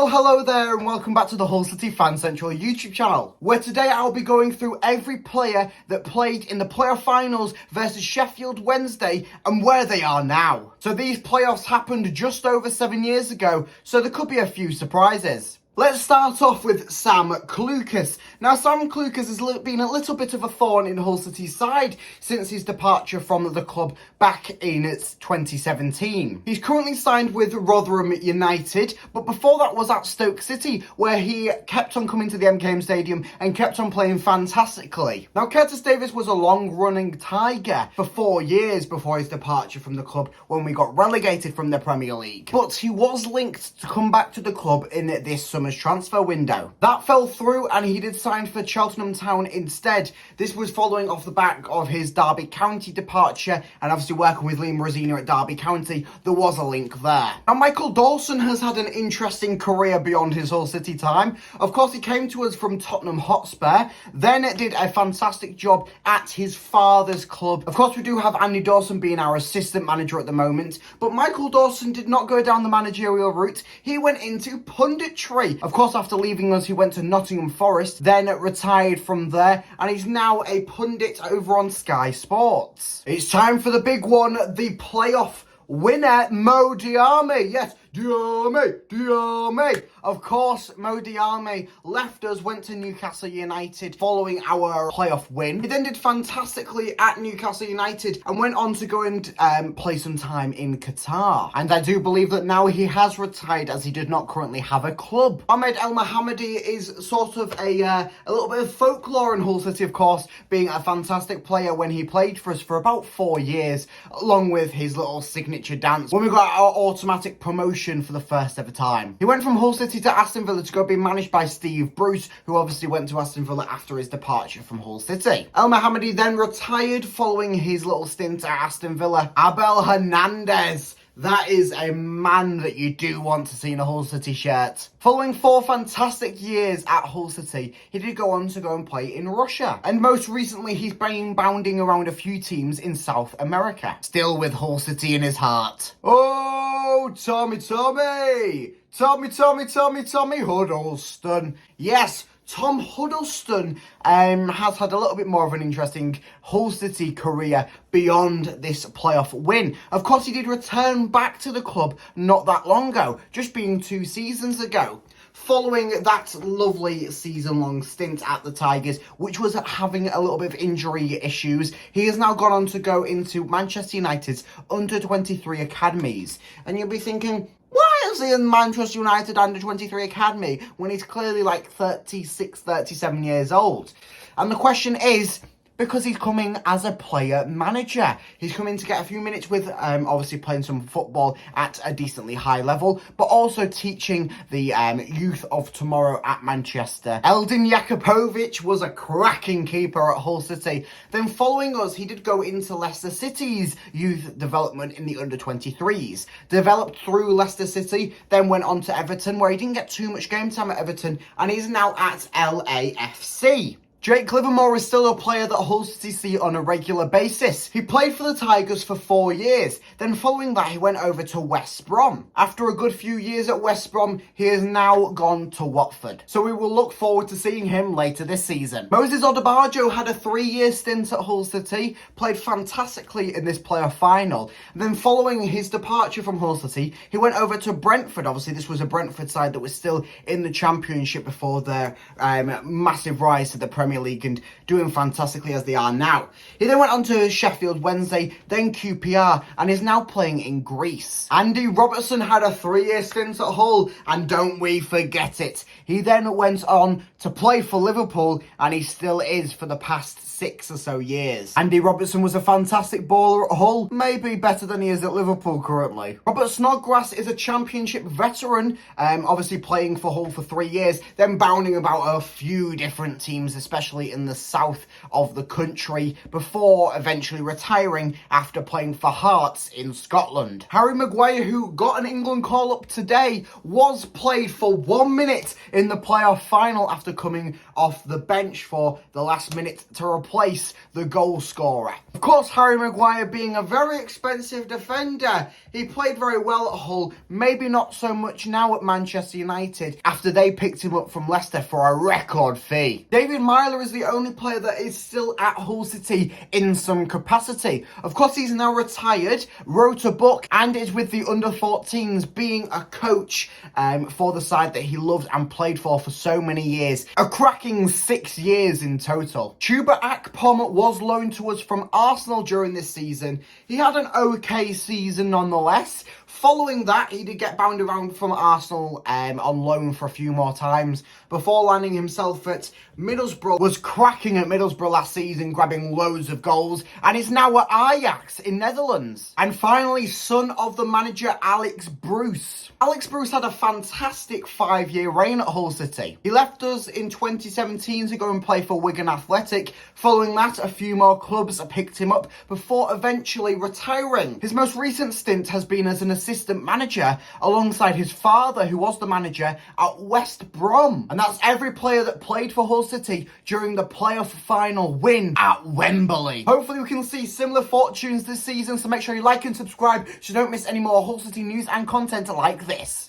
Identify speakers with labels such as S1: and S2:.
S1: Well, hello there and welcome back to the Hull City Fan Central YouTube channel, where today I'll be going through every player that played in the playoff finals versus Sheffield Wednesday and where they are now. So these playoffs happened just over 7 years ago, so there could be a few surprises. Let's start off with Sam Clucas. Now, Sam Clucas has been a little bit of a thorn in Hull City's side since his departure from the club back in 2017. He's currently signed with Rotherham United, but before that was at Stoke City, where he kept on coming to the MKM Stadium and kept on playing fantastically. Now, Curtis Davies was a long-running Tiger for 4 years before his departure from the club when we got relegated from the Premier League. But he was linked to come back to the club in this summer's transfer window. That fell through and he did sign for Cheltenham Town instead. This was following off the back of his Derby County departure, and obviously working with Liam Rosina at Derby County, there was a link there. Now, Michael Dawson has had an interesting career beyond his Hull City time. Of course, he came to us from Tottenham Hotspur, then did a fantastic job at his father's club. Of course, we do have Andy Dawson being our assistant manager at the moment, but Michael Dawson did not go down the managerial route. He went into punditry. Of course, after leaving us, he went to Nottingham Forest, then retired from there, and he's now a pundit over on Sky Sports. It's time for the big one, the playoff winner, Mo Diarmi. Yes, Diarmi. Of course, Mo Diarmi left us, went to Newcastle United following our playoff win. He then did fantastically at Newcastle United and went on to go and play some time in Qatar. And I do believe that now he has retired, as he did not currently have a club. Ahmed El Mohammadi is sort of a little bit of folklore in Hull City, of course, being a fantastic player when he played for us for about 4 years, along with his little signature dance when we got our automatic promotion for the first ever time. He went from Hull City to Aston Villa to go be managed by Steve Bruce, who obviously went to Aston Villa after his departure from Hull City. El Mohammadi then retired following his little stint at Aston Villa. Abel Hernandez. That is a man that you do want to see in a Hull City shirt. Following 4 fantastic years at Hull City, he did go on to go and play in Russia. And most recently, he's been bounding around a few teams in South America. Still with Hull City in his heart. Oh, Tommy Huddleston. Yes, Tom Huddleston has had a little bit more of an interesting Hull City career beyond this playoff win. Of course, he did return back to the club not that long ago, just being 2 seasons ago. Following that lovely season-long stint at the Tigers, which was having a little bit of injury issues, he has now gone on to go into Manchester United's under-23 academies. And you'll be thinking, why is he in Manchester United under-23 academy when he's clearly like 36, 37 years old? And the question is, because he's coming as a player manager. He's coming to get a few minutes with obviously playing some football at a decently high level, but also teaching the youth of tomorrow at Manchester. Eldin Jakupovic was a cracking keeper at Hull City. Then following us, he did go into Leicester City's youth development in the under-23s. Developed through Leicester City, then went on to Everton, where he didn't get too much game time at Everton, and he's now at LAFC. Jake Livermore is still a player that Hull City see on a regular basis. He played for the Tigers for 4 years. Then following that, he went over to West Brom. After a good few years at West Brom, he has now gone to Watford. So we will look forward to seeing him later this season. Moses Odubajo had a 3-year stint at Hull City, played fantastically in this playoff final. Then following his departure from Hull City, he went over to Brentford. Obviously, this was a Brentford side that was still in the Championship before their massive rise to the Premier League and doing fantastically as they are now. He then went on to Sheffield Wednesday, then QPR, and is now playing in Greece. Andy Robertson had a 3-year stint at Hull, and don't we forget it. He then went on to play for Liverpool, and he still is for the past 6 or so years. Andy Robertson was a fantastic baller at Hull, maybe better than he is at Liverpool currently. Robert Snodgrass is a Championship veteran, obviously playing for Hull for 3 years, then bounding about a few different teams, especially especially in the south of the country, before eventually retiring after playing for Hearts in Scotland. Harry Maguire, who got an England call-up today, was played for 1 minute in the playoff final after coming off the bench for the last minute to replace the goal scorer. Of course, Harry Maguire being a very expensive defender, he played very well at Hull, maybe not so much now at Manchester United after they picked him up from Leicester for a record fee. David Myler is the only player that is still at Hull City in some capacity. Of course, he's now retired, wrote a book, and is with the under-14s being a coach for the side that he loved and played for so many years. A cracking 6 years in total. Chuba Akpom was loaned to us from Arsenal during this season. He had an okay season nonetheless. Following that, he did get bound around from Arsenal on loan for a few more times before landing himself at Middlesbrough. Was cracking at Middlesbrough last season, grabbing loads of goals, and is now at Ajax in Netherlands. And finally, son of the manager Alex Bruce. Alex Bruce had a fantastic 5-year reign at Hull City. He left us in 2017 to go and play for Wigan Athletic. Following that, a few more clubs picked him up before eventually retiring. His most recent stint has been as an assistant manager alongside his father, who was the manager at West Brom. And that's every player that played for Hull City during the playoff final win at Wembley. Hopefully we can see similar fortunes this season, so make sure you like and subscribe so you don't miss any more Hull City news and content like this.